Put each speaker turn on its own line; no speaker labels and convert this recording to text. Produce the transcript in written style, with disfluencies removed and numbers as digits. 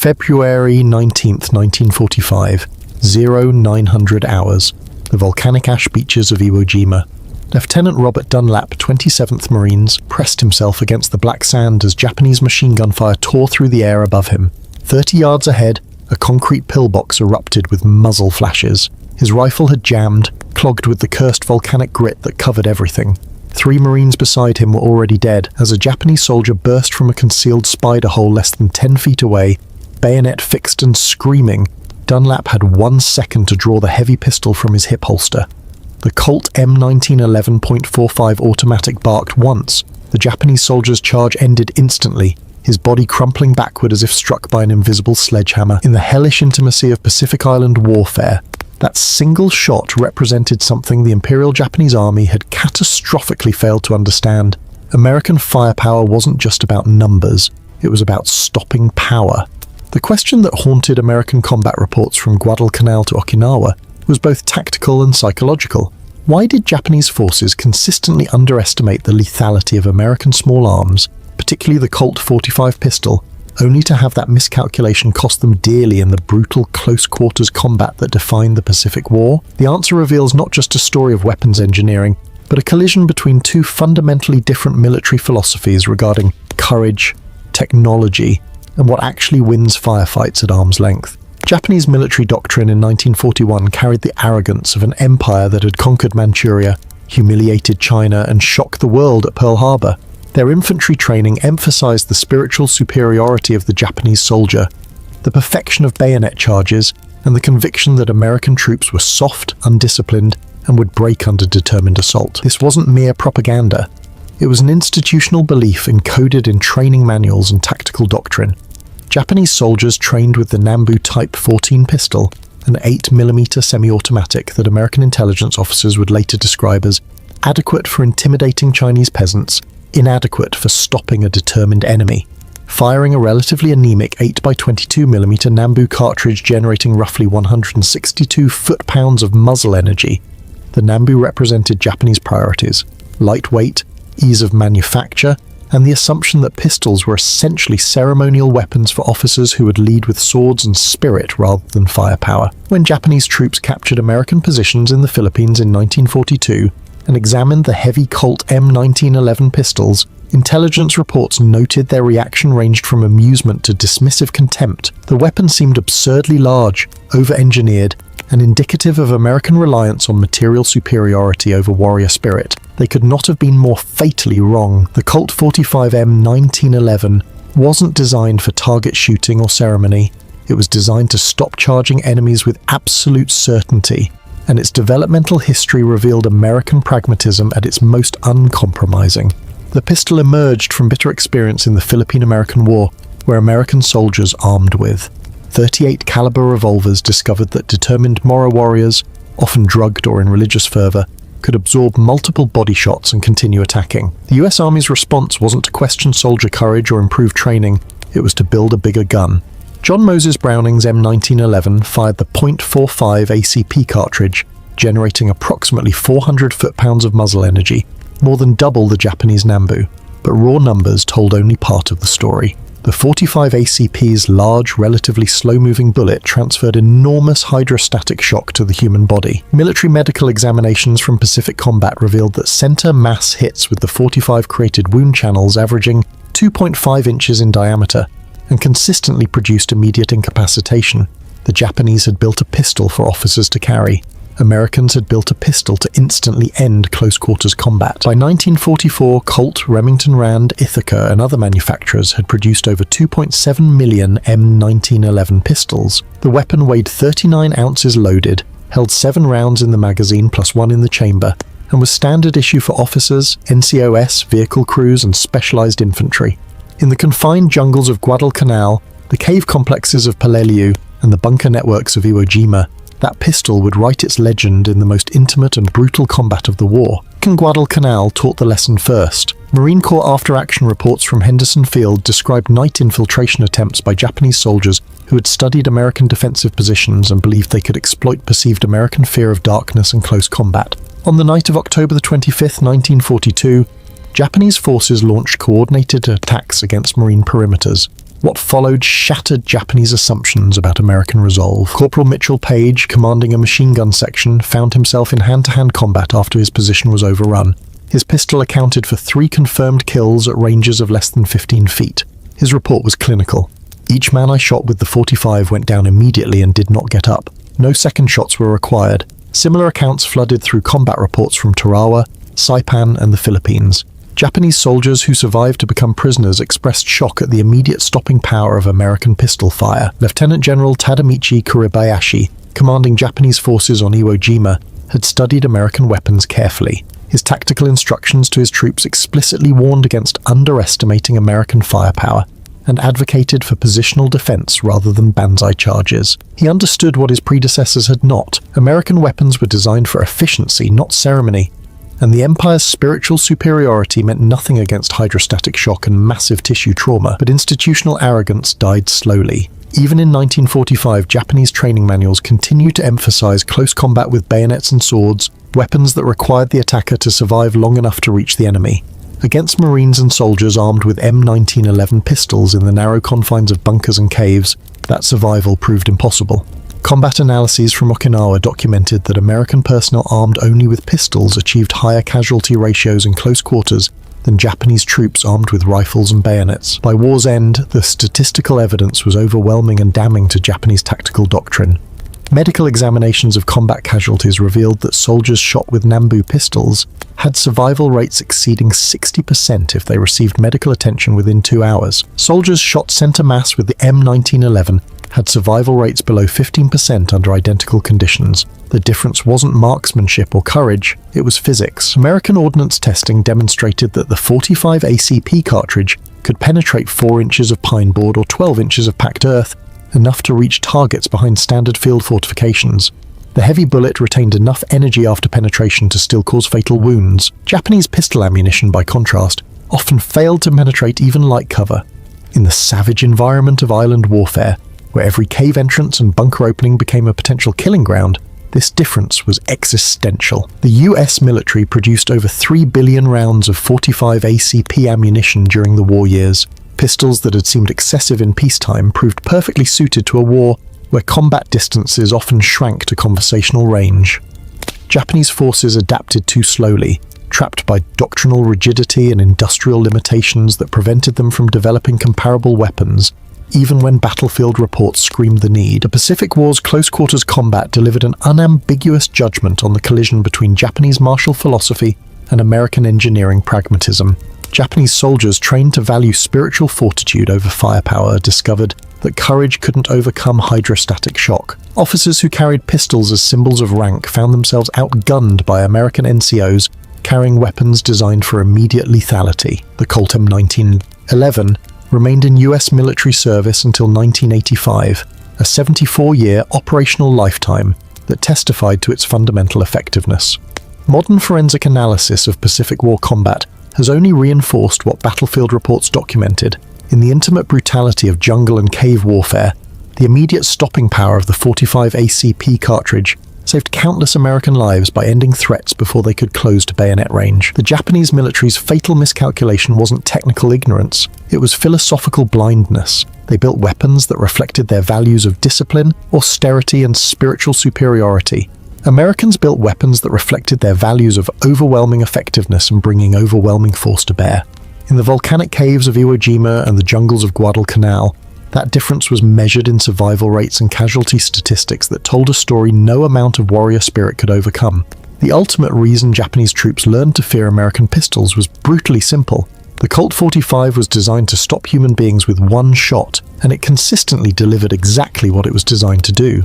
February 19th, 1945, 0900 hours, the volcanic ash beaches of Iwo Jima. Lieutenant Robert Dunlap, 27th Marines, pressed himself against the black sand as Japanese machine gun fire tore through the air above him. 30 yards ahead, a concrete pillbox erupted with muzzle flashes. His rifle had jammed, clogged with the cursed volcanic grit that covered everything. 3 Marines beside him were already dead as a Japanese soldier burst from a concealed spider hole less than 10 feet away, bayonet fixed and screaming. Dunlap had 1 second to draw the heavy pistol from his hip holster. The Colt M1911.45 automatic barked once. The Japanese soldier's charge ended instantly, his body crumpling backward as if struck by an invisible sledgehammer. In the hellish intimacy of Pacific Island warfare, that single shot represented something the Imperial Japanese Army had catastrophically failed to understand. American firepower wasn't just about numbers, it was about stopping power. The question that haunted American combat reports from Guadalcanal to Okinawa was both tactical and psychological. Why did Japanese forces consistently underestimate the lethality of American small arms, particularly the Colt 45 pistol, only to have that miscalculation cost them dearly in the brutal close-quarters combat that defined the Pacific War? The answer reveals not just a story of weapons engineering, but a collision between 2 fundamentally different military philosophies regarding courage, technology, and what actually wins firefights at arm's length. Japanese military doctrine in 1941 carried the arrogance of an empire that had conquered Manchuria, humiliated China, and shocked the world at Pearl Harbor. Their infantry training emphasized the spiritual superiority of the Japanese soldier, the perfection of bayonet charges, and the conviction that American troops were soft, undisciplined, and would break under determined assault. This wasn't mere propaganda. It was an institutional belief encoded in training manuals and tactical doctrine. Japanese soldiers trained with the Nambu Type 14 pistol, an 8mm semi-automatic that American intelligence officers would later describe as adequate for intimidating Chinese peasants, inadequate for stopping a determined enemy. Firing a relatively anemic 8x22mm Nambu cartridge generating roughly 162 foot-pounds of muzzle energy, the Nambu represented Japanese priorities: lightweight, ease of manufacture, and the assumption that pistols were essentially ceremonial weapons for officers who would lead with swords and spirit rather than firepower. When Japanese troops captured American positions in the Philippines in 1942 and examined the heavy Colt M1911 pistols, intelligence reports noted their reaction ranged from amusement to dismissive contempt. The weapon seemed absurdly large, over-engineered, and indicative of American reliance on material superiority over warrior spirit. They could not have been more fatally wrong. The Colt 45M 1911 wasn't designed for target shooting or ceremony. It was designed to stop charging enemies with absolute certainty, and its developmental history revealed American pragmatism at its most uncompromising. The pistol emerged from bitter experience in the Philippine-American War, where American soldiers armed with 38 caliber revolvers discovered that determined Moro warriors, often drugged or in religious fervor, could absorb multiple body shots and continue attacking. The US Army's response wasn't to question soldier courage or improve training, it was to build a bigger gun. John Moses Browning's M1911 fired the .45 ACP cartridge, generating approximately 400 foot-pounds of muzzle energy, more than double the Japanese Nambu, but raw numbers told only part of the story. The 45 ACP's large, relatively slow-moving bullet transferred enormous hydrostatic shock to the human body. Military medical examinations from Pacific combat revealed that center mass hits with the 45 created wound channels averaging 2.5 inches in diameter and consistently produced immediate incapacitation. The Japanese had built a pistol for officers to carry. Americans had built a pistol to instantly end close-quarters combat. By 1944, Colt, Remington Rand, Ithaca, and other manufacturers had produced over 2.7 million M1911 pistols. The weapon weighed 39 ounces loaded, held 7 rounds in the magazine plus 1 in the chamber, and was standard issue for officers, NCOS, vehicle crews, and specialized infantry. In the confined jungles of Guadalcanal, the cave complexes of Paleliu, and the bunker networks of Iwo Jima, that pistol would write its legend in the most intimate and brutal combat of the war. Guadalcanal taught the lesson first. Marine Corps after-action reports from Henderson Field described night infiltration attempts by Japanese soldiers who had studied American defensive positions and believed they could exploit perceived American fear of darkness and close combat. On the night of October the 25th, 1942, Japanese forces launched coordinated attacks against Marine perimeters. What followed shattered Japanese assumptions about American resolve. Corporal Mitchell Page, commanding a machine gun section, found himself in hand-to-hand combat after his position was overrun. His pistol accounted for 3 confirmed kills at ranges of less than 15 feet. His report was clinical. Each man I shot with the .45 went down immediately and did not get up. No second shots were required. Similar accounts flooded through combat reports from Tarawa, Saipan, and the Philippines. Japanese soldiers who survived to become prisoners expressed shock at the immediate stopping power of American pistol fire. Lieutenant General Tadamichi Kuribayashi, commanding Japanese forces on Iwo Jima, had studied American weapons carefully. His tactical instructions to his troops explicitly warned against underestimating American firepower and advocated for positional defense rather than banzai charges. He understood what his predecessors had not. American weapons were designed for efficiency, not ceremony, and the Empire's spiritual superiority meant nothing against hydrostatic shock and massive tissue trauma, but institutional arrogance died slowly. Even in 1945, Japanese training manuals continued to emphasize close combat with bayonets and swords, weapons that required the attacker to survive long enough to reach the enemy. Against Marines and soldiers armed with M1911 pistols in the narrow confines of bunkers and caves, that survival proved impossible. Combat analyses from Okinawa documented that American personnel armed only with pistols achieved higher casualty ratios in close quarters than Japanese troops armed with rifles and bayonets. By war's end, the statistical evidence was overwhelming and damning to Japanese tactical doctrine. Medical examinations of combat casualties revealed that soldiers shot with Nambu pistols had survival rates exceeding 60% if they received medical attention within 2 hours. Soldiers shot center mass with the M1911 had survival rates below 15% under identical conditions. The difference wasn't marksmanship or courage, it was physics. American ordnance testing demonstrated that the .45 ACP cartridge could penetrate 4 inches of pine board or 12 inches of packed earth, enough to reach targets behind standard field fortifications. The heavy bullet retained enough energy after penetration to still cause fatal wounds. Japanese pistol ammunition, by contrast, often failed to penetrate even light cover. In the savage environment of island warfare, where every cave entrance and bunker opening became a potential killing ground, this difference was existential. The US military produced over 3 billion rounds of .45 ACP ammunition during the war years. Pistols that had seemed excessive in peacetime proved perfectly suited to a war where combat distances often shrank to conversational range. Japanese forces adapted too slowly, trapped by doctrinal rigidity and industrial limitations that prevented them from developing comparable weapons, even when battlefield reports screamed the need. The Pacific War's close-quarters combat delivered an unambiguous judgment on the collision between Japanese martial philosophy and American engineering pragmatism. Japanese soldiers trained to value spiritual fortitude over firepower discovered that courage couldn't overcome hydrostatic shock. Officers who carried pistols as symbols of rank found themselves outgunned by American NCOs carrying weapons designed for immediate lethality. The Colt M1911 remained in US military service until 1985, a 74-year operational lifetime that testified to its fundamental effectiveness. Modern forensic analysis of Pacific War combat has only reinforced what battlefield reports documented. In the intimate brutality of jungle and cave warfare, the immediate stopping power of the .45 ACP cartridge saved countless American lives by ending threats before they could close to bayonet range. The Japanese military's fatal miscalculation wasn't technical ignorance, it was philosophical blindness. They built weapons that reflected their values of discipline, austerity, and spiritual superiority. Americans built weapons that reflected their values of overwhelming effectiveness and bringing overwhelming force to bear. In the volcanic caves of Iwo Jima and the jungles of Guadalcanal, that difference was measured in survival rates and casualty statistics that told a story no amount of warrior spirit could overcome. The ultimate reason Japanese troops learned to fear American pistols was brutally simple. The Colt 45 was designed to stop human beings with one shot, and it consistently delivered exactly what it was designed to do.